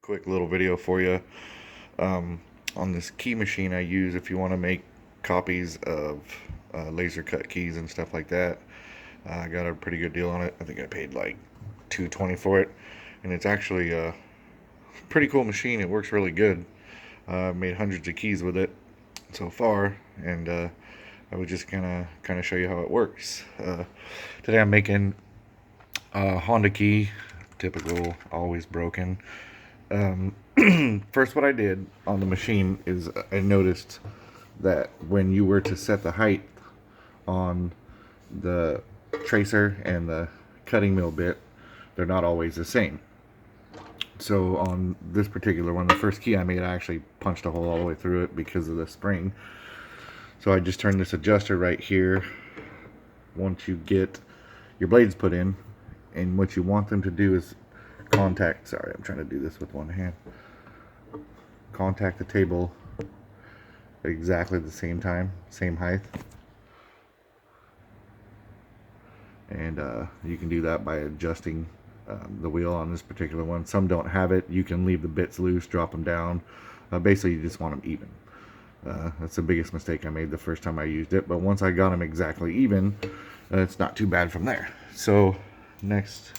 Quick little video for you on this key machine I use if you want to make copies of laser cut keys and stuff like that. I got a pretty good deal on it. I think I paid like $2.20 for it, and it's actually a pretty cool machine. It works really good. I've made hundreds of keys with it so far, and I was just gonna kind of show you how it works. Today I'm making a Honda key, typical, always broken. First, what I did on the machine is I noticed that when you were to set the height on the tracer and the cutting mill bit, they're not always the same. So on this particular one, the first key I made, I actually punched a hole all the way through it because of the spring. So I just turned this adjuster right here once you get your blades put in, and what you want them to do is contact, sorry, I'm trying to do this with one hand, contact the table at exactly the same time, same height. And you can do that by adjusting the wheel on this particular one. Some don't have it. You can leave the bits loose, drop them down. Basically, you just want them even. That's the biggest mistake I made the first time I used it. But once I got them exactly even, it's not too bad from there. So next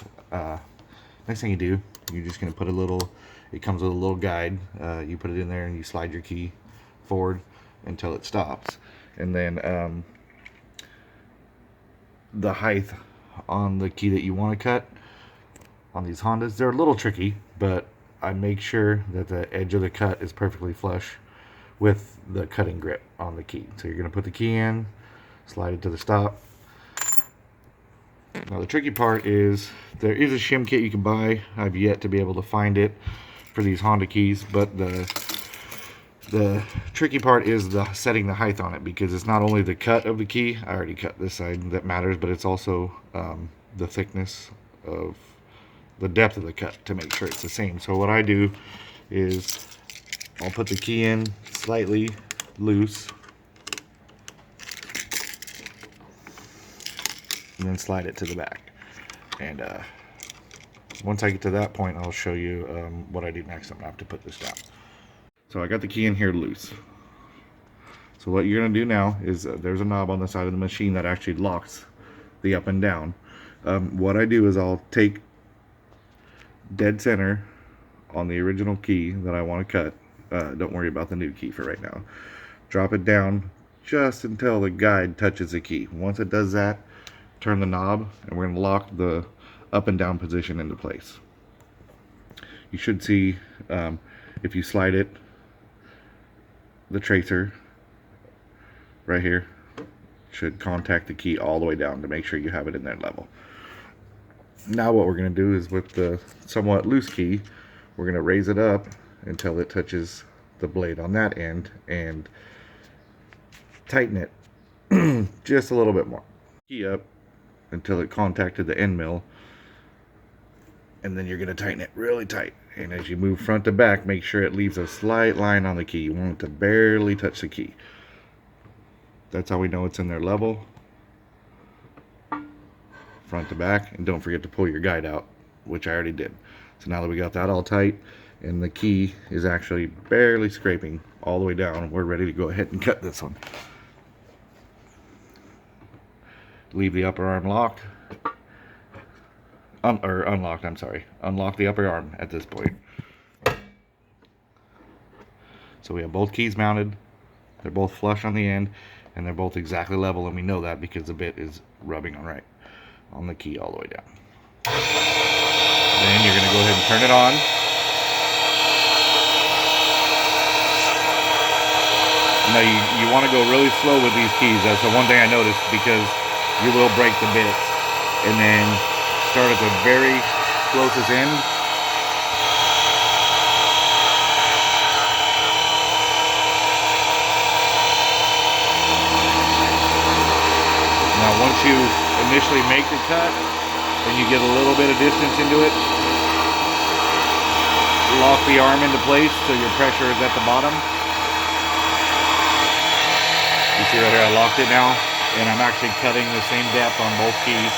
thing you do, you're just going to put a little, it comes with a little guide. You put it in there and you slide your key forward until it stops. And then the height on the key that you want to cut on these Hondas, they're a little tricky, but I make sure that the edge of the cut is perfectly flush with the cutting grip on the key. So you're going to put the key in, slide it to the stop. Now the tricky part is there is a shim kit you can buy. I've yet to be able to find it for these Honda keys, but the tricky part is the setting the height on it, because it's not only the cut of the key, I already cut this side, that matters, but it's also the thickness of the depth of the cut to make sure it's the same. So what I do is I'll put the key in slightly loose and then slide it to the back. And once I get to that point, I'll show you what I do next. I'm gonna have to put this down. So I got the key in here loose. So what you're gonna do now is there's a knob on the side of the machine that actually locks the up and down. What I do is I'll take dead center on the original key that I want to cut. Don't worry about the new key for right now. Drop it down just until the guide touches the key. Once it does that, turn the knob, and we're going to lock the up and down position into place. You should see, if you slide it, the tracer right here should contact the key all the way down to make sure you have it in there level. Now what we're going to do is, with the somewhat loose key, we're going to raise it up until it touches the blade on that end and tighten it just a little bit more. Key up until it contacted the end mill, and then you're going to tighten it really tight. And as you move front to back, make sure it leaves a slight line on the key. You want it to barely touch the key. That's how we know it's in there level. Front to back, and don't forget to pull your guide out, which I already did. So now that we got that all tight and the key is actually barely scraping all the way down, we're ready to go ahead and cut this one. Leave the upper arm locked, or unlocked, I'm sorry. Unlock the upper arm at this point. So we have both keys mounted, they're both flush on the end, and they're both exactly level, and we know that because the bit is rubbing on the key all the way down. Then you're going to go ahead and turn it on. Now you want to go really slow with these keys. That's the one thing I noticed, because you will break the bits. And then start at the very closest end. Now once you initially make the cut, then you get a little bit of distance into it. Lock the arm into place so your pressure is at the bottom. You see right here, I locked it now, and I'm actually cutting the same depth on both keys.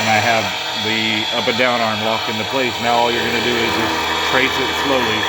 And I have the up and down arm locked into place. Now all you're going to do is just trace it slowly.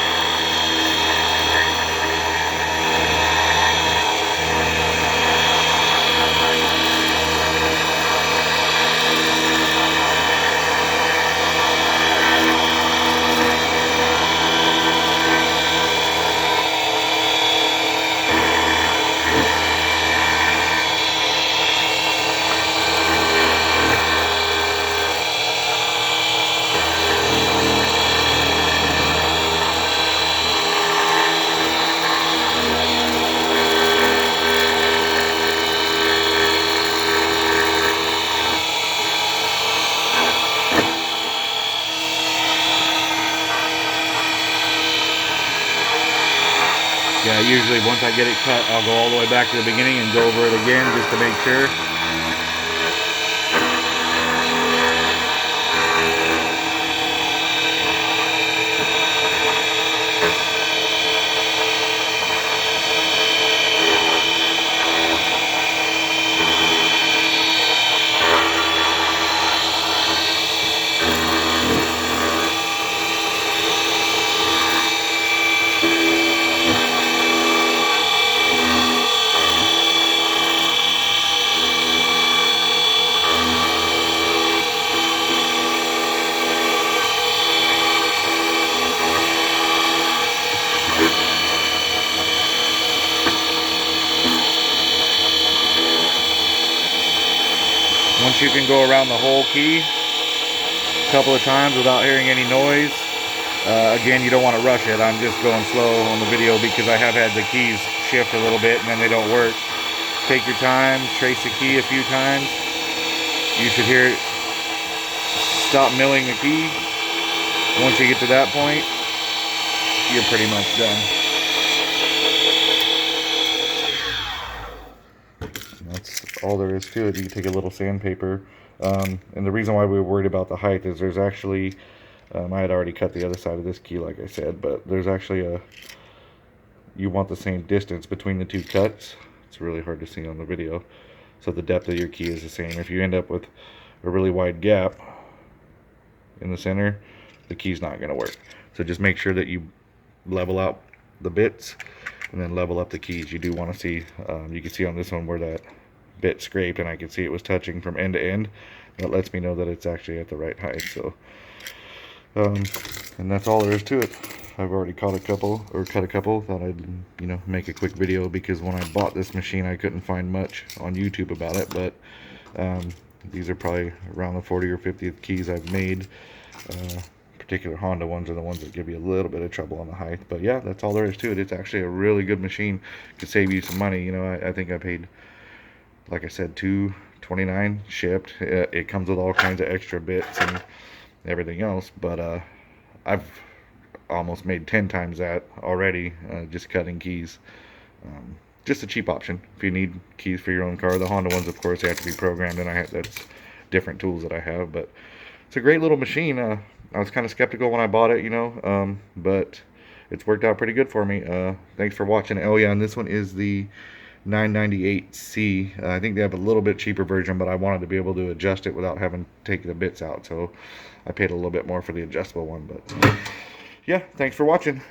Yeah, usually once I get it cut, I'll go all the way back to the beginning and go over it again just to make sure. Once you can go around the whole key a couple of times without hearing any noise, again, you don't want to rush it. I'm just going slow on the video because I have had the keys shift a little bit and then they don't work. Take your time, trace the key a few times. You should hear it stop milling the key. Once you get to that point, you're pretty much done. That's all there is to it. You can take a little sandpaper. And the reason why we were worried about the height is there's actually, I had already cut the other side of this key like I said, but there's actually you want the same distance between the two cuts. It's really hard to see on the video. So the depth of your key is the same. If you end up with a really wide gap in the center, the key's not going to work. So just make sure that you level out the bits and then level up the keys. You do want to see, you can see on this one where that bit scraped, and I can see it was touching from end to end. That lets me know that it's actually at the right height. So and that's all there is to it. I've already caught a couple, thought I'd make a quick video because when I bought this machine I couldn't find much on YouTube about it, but these are probably around the 40 or 50th keys I've made. Particular Honda ones are the ones that give you a little bit of trouble on the height, but yeah, that's all there is to it. It's actually a really good machine. Could save you some money. I think I paid, like I said, $229 shipped. It comes with all kinds of extra bits and everything else, but I've almost made 10 times that already, just cutting keys. Just a cheap option if you need keys for your own car. The Honda ones, of course, they have to be programmed, and that's different tools that I have, but it's a great little machine. I was kind of skeptical when I bought it, but it's worked out pretty good for me. Thanks for watching. Oh yeah, and this one is the 998C. I think they have a little bit cheaper version, but I wanted to be able to adjust it without having to take the bits out, so I paid a little bit more for the adjustable one. But yeah, thanks for watching.